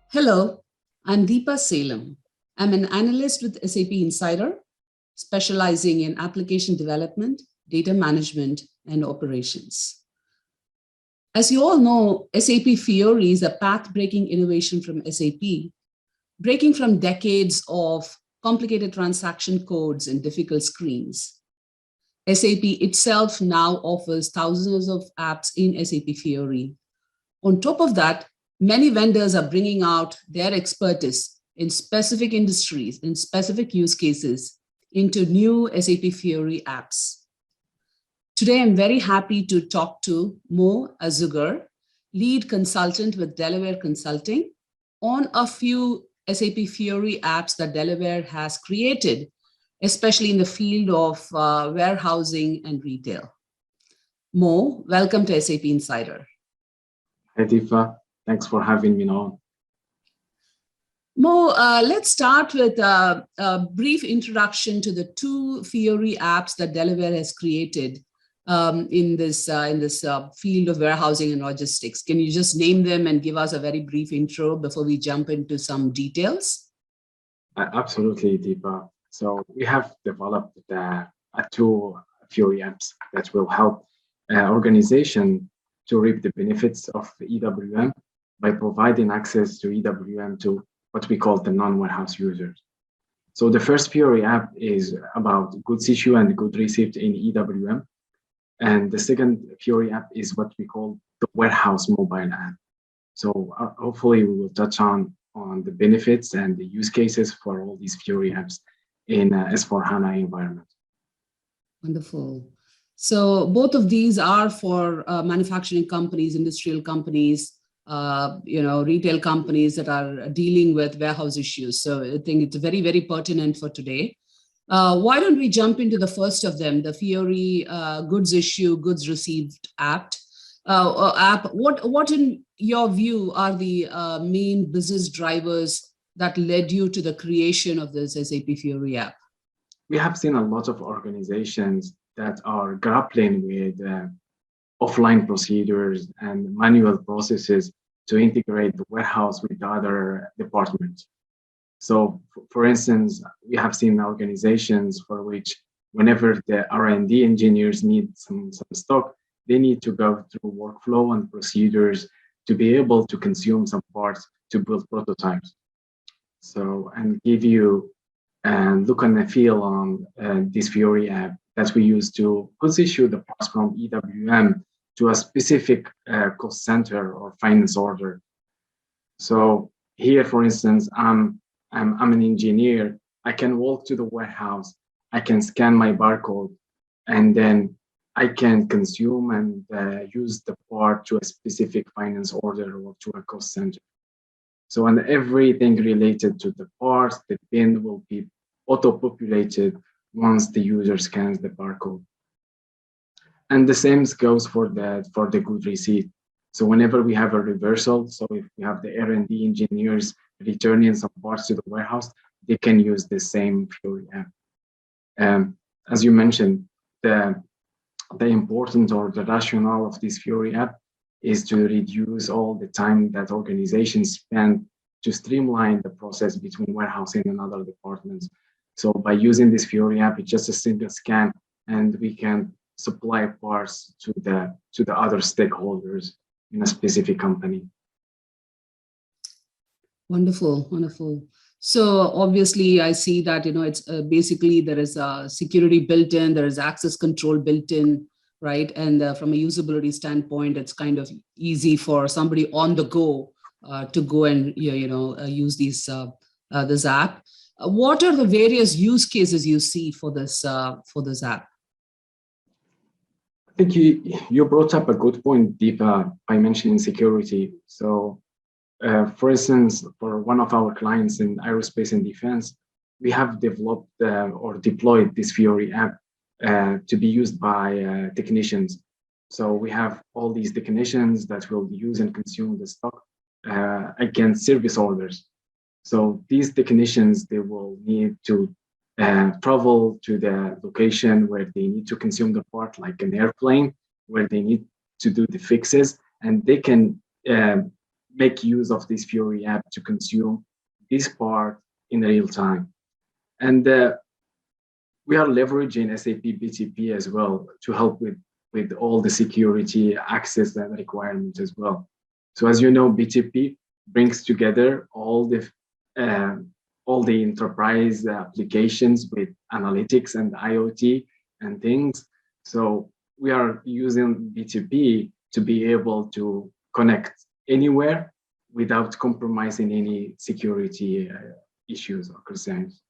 Hello, I'm Deepa Salem. I'm an analyst with SAP Insider, specializing in application development, data management, and operations. As you all know, SAP Fiori is a path-breaking innovation from SAP, breaking from decades of complicated transaction codes and difficult screens. SAP itself now offers thousands of apps in SAP Fiori. On top of that, many vendors are bringing out their expertise in specific industries, in specific use cases, into new SAP Fiori apps. Today, I'm very happy to talk to Mo Azugar, lead consultant with Delaware Consulting, on a few SAP Fiori apps that Delaware has created, especially in the field of warehousing and retail. Mo, welcome to SAP Insider. Hi, Deepa. Thanks for having me on. Mo, let's start with a brief introduction to the two Fiori apps that Delaware has created in this field of warehousing and logistics. Can you just name them and give us a very brief intro before we jump into some details? Absolutely, Deepa. So we have developed two Fiori apps that will help organizations to reap the benefits of EWM by providing access to EWM to what we call the non-warehouse users. So the first Fiori app is about goods issue and goods received in EWM. And the second Fiori app is what we call the warehouse mobile app. So hopefully we will touch on the benefits and the use cases for all these Fiori apps in S/4HANA environment. Wonderful. So both of these are for manufacturing companies, industrial companies, retail companies that are dealing with warehouse issues. So I think it's very, very pertinent for today. Why don't we jump into the first of them, the Fiori goods issue, goods received app. What in your view are the main business drivers that led you to the creation of this SAP Fiori app? We have seen a lot of organizations that are grappling with offline procedures and manual processes to integrate the warehouse with other departments. So, for instance, we have seen organizations for which whenever the R&D engineers need some stock, they need to go through workflow and procedures to be able to consume some parts to build prototypes. So, and give you a look and feel on this Fiori app that we use to issue the parts from EWM to a specific cost center or finance order. So here, for instance, I'm an engineer. I can walk to the warehouse. I can scan my barcode, and then I can consume and use the part to a specific finance order or to a cost center. So, and everything related to the parts, the bin will be auto-populated once the user scans the barcode. And the same goes for the good receipt. So whenever we have a reversal, so if we have the R&D engineers returning some parts to the warehouse, they can use the same Fiori app. As you mentioned, the importance or the rationale of this Fiori app is to reduce all the time that organizations spend to streamline the process between warehousing and other departments. So by using this Fiori app, it's just a single scan, and we can supply parts to the other stakeholders in a specific company. Wonderful, wonderful. So obviously I see that, it's basically there is a security built in, there is access control built in, right? And from a usability standpoint, it's kind of easy for somebody on the go to go and, use this app. What are the various use cases you see for this app? I think you brought up a good point, Deepa, by mentioning security. So, for instance, for one of our clients in aerospace and defense, we have developed or deployed this Fiori app to be used by technicians. So we have all these technicians that will use and consume the stock against service orders. So these technicians, they will need to travel to the location where they need to consume the part, like an airplane, where they need to do the fixes, and they can make use of this Fiori app to consume this part in real time. And we are leveraging SAP BTP as well to help with all the security access and requirements as well. So as you know, BTP brings together all the enterprise applications with analytics and IoT and things. So we are using BTP to be able to connect anywhere without compromising any security issues or concerns.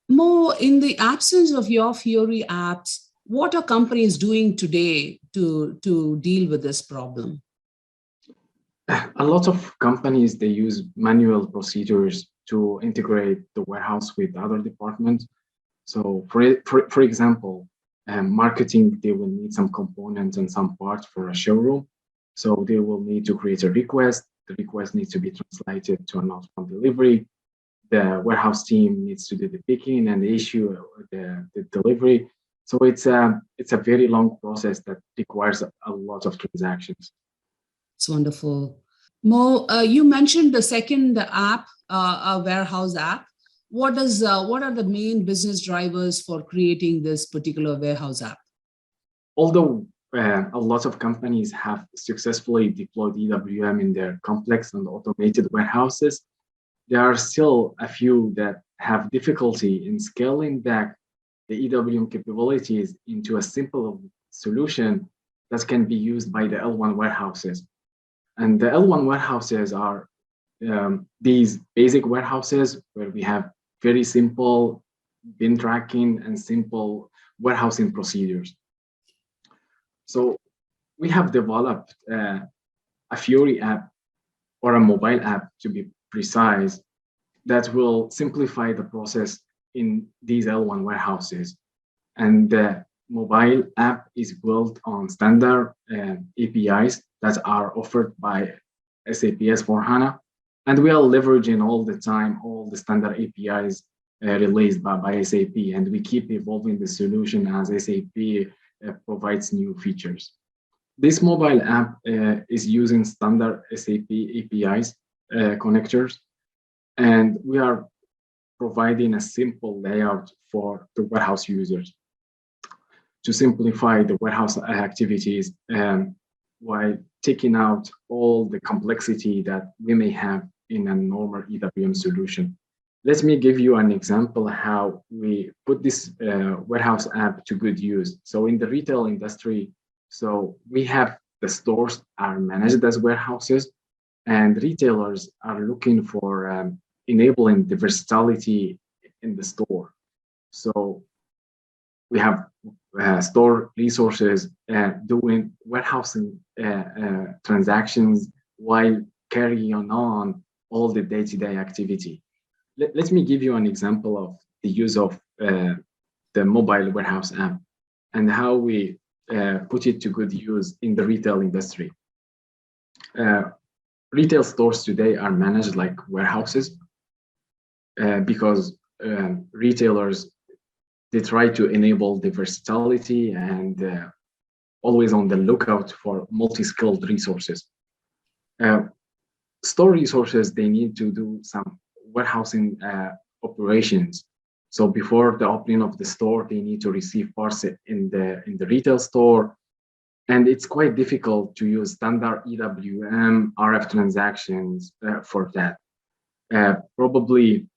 Mo, in the absence of your Fiori apps, what are companies doing today to deal with this problem? A lot of companies, they use manual procedures to integrate the warehouse with other departments. So for example, marketing, they will need some components and some parts for a showroom. So they will need to create a request. The request needs to be translated to an outbound delivery. The warehouse team needs to do the picking and issue the delivery. So it's a very long process that requires a lot of transactions. It's wonderful. Mo, you mentioned the second app, a warehouse app. What are the main business drivers for creating this particular warehouse app? Although a lot of companies have successfully deployed EWM in their complex and automated warehouses, there are still a few that have difficulty in scaling back the EWM capabilities into a simple solution that can be used by the L1 warehouses. And the L1 warehouses are these basic warehouses where we have very simple bin tracking and simple warehousing procedures. So we have developed a Fiori app, or a mobile app to be precise, that will simplify the process in these L1 warehouses. And the mobile app is built on standard APIs that are offered by SAP S/4HANA. And we are leveraging all the time all the standard APIs released by SAP, and we keep evolving the solution as SAP provides new features. This mobile app is using standard SAP APIs connectors, and we are providing a simple layout for the warehouse users to simplify the warehouse activities while taking out all the complexity that we may have in a normal EWM solution. Let me give you an example how we put this warehouse app to good use. So in the retail industry, so we have the stores are managed as warehouses, and retailers are looking for enabling the versatility in the store. So we have store resources doing warehousing transactions while carrying on all the day-to-day activity. Let me give you an example of the use of the mobile warehouse app and how we put it to good use in the retail industry. Retail stores today are managed like warehouses because retailers, they try to enable the versatility and always on the lookout for multi-skilled resources. Store resources, they need to do some warehousing operations. So before the opening of the store, they need to receive parts in the retail store. And it's quite difficult to use standard EWM RF transactions for that. Probably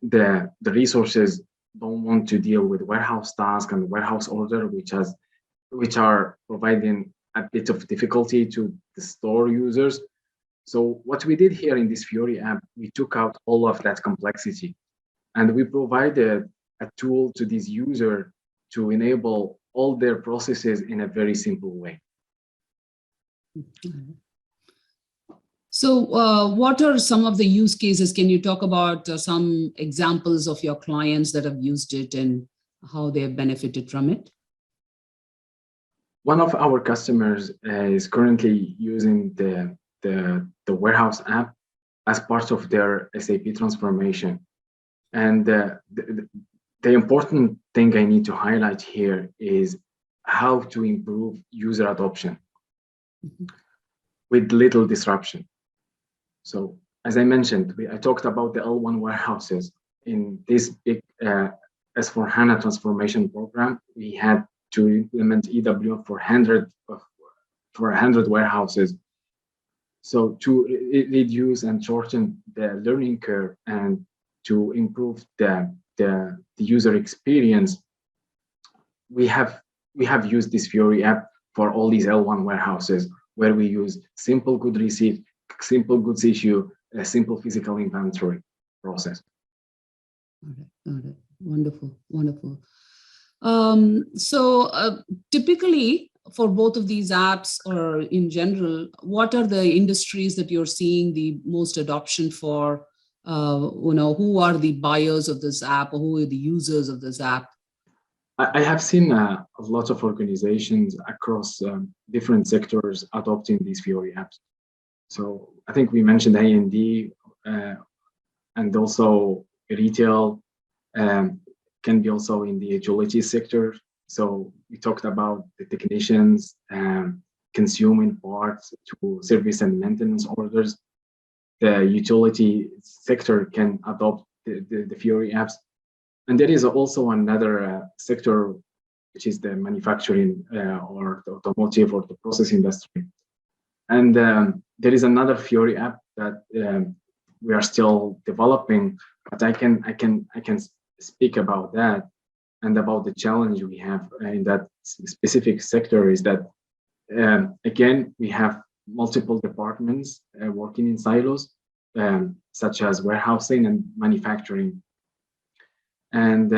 the resources don't want to deal with warehouse task and warehouse order, which are providing a bit of difficulty to the store users. So what we did here in this Fiori app, we took out all of that complexity, and we provided a tool to this user to enable all their processes in a very simple way. So what are some of the use cases? Can you talk about some examples of your clients that have used it and how they have benefited from it? One of our customers is currently using the warehouse app as part of their SAP transformation. And the important thing I need to highlight here is how to improve user adoption. with little disruption. So as I mentioned, I talked about the L1 warehouses. In this big S4HANA transformation program, we had to implement EWM for 100 warehouses. So to reduce and shorten the learning curve and to improve the user experience, we have used this Fiori app for all these L1 warehouses, where we use simple good receipt, simple goods issue, a simple physical inventory process. Got it. Wonderful, wonderful. Typically, for both of these apps, or in general, what are the industries that you're seeing the most adoption for? Who are the buyers of this app, or who are the users of this app? I have seen a lot of organizations across different sectors adopting these Fiori apps. So I think we mentioned A&D and also retail, can be also in the utility sector. So we talked about the technicians consuming parts to service and maintenance orders. The utility sector can adopt the Fiori apps. And there is also another sector, which is the manufacturing or the automotive or the process industry. And there is another Fiori app that we are still developing, but I can speak about that and about the challenge we have in that specific sector. Is that again, we have multiple departments working in silos, such as warehousing and manufacturing, and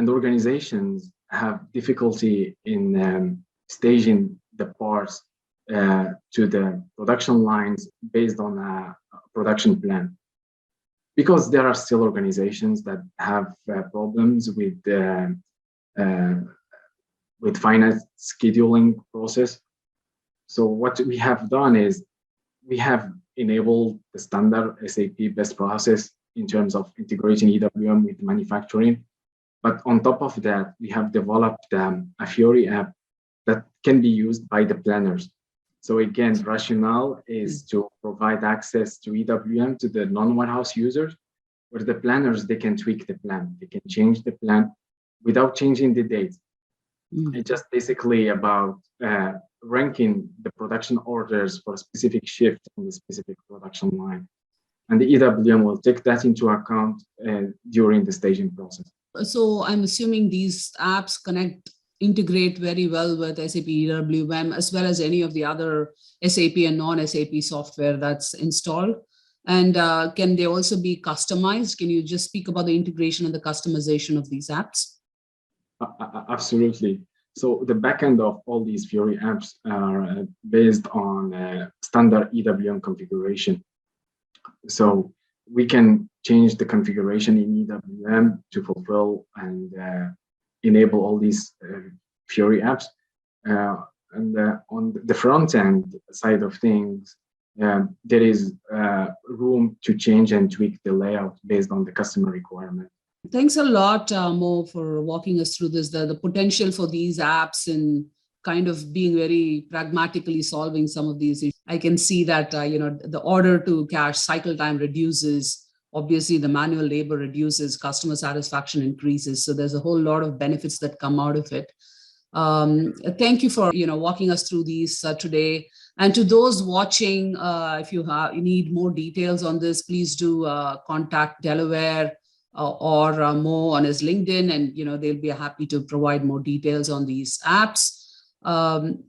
organizations have difficulty in staging the parts to the production lines based on a production plan, because there are still organizations that have problems with finance scheduling process. So what we have done is we have enabled the standard SAP best process in terms of integrating EWM with manufacturing. But on top of that, we have developed a Fiori app that can be used by the planners. So again, rationale is to provide access to EWM to the non-warehouse users, where the planners, they can tweak the plan. They can change the plan without changing the date. It's just basically about ranking the production orders for a specific shift in the specific production line. And the EWM will take that into account during the staging process. So I'm assuming these apps integrate very well with SAP EWM, as well as any of the other SAP and non-SAP software that's installed. And can they also be customized? Can you just speak about the integration and the customization of these apps? Absolutely. So the backend of all these Fiori apps are based on standard EWM configuration. So we can change the configuration in EWM to fulfill and enable all these Fiori apps. And on the front end side of things, there is room to change and tweak the layout based on the customer requirement. Thanks a lot, Mo, for walking us through this, the potential for these apps and kind of being very pragmatically solving some of these issues. I can see that, the order to cash cycle time reduces. Obviously, the manual labor reduces, customer satisfaction increases. So there's a whole lot of benefits that come out of it. Thank you for walking us through these today. And to those watching, if you need more details on this, please do contact Delaware or Mo on his LinkedIn, and they'll be happy to provide more details on these apps.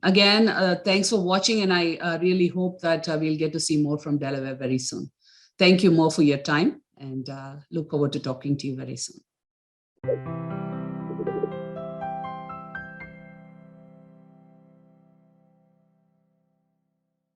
Again, thanks for watching, and I really hope that we'll get to see more from Delaware very soon. Thank you, Mo, for your time, and look forward to talking to you very soon.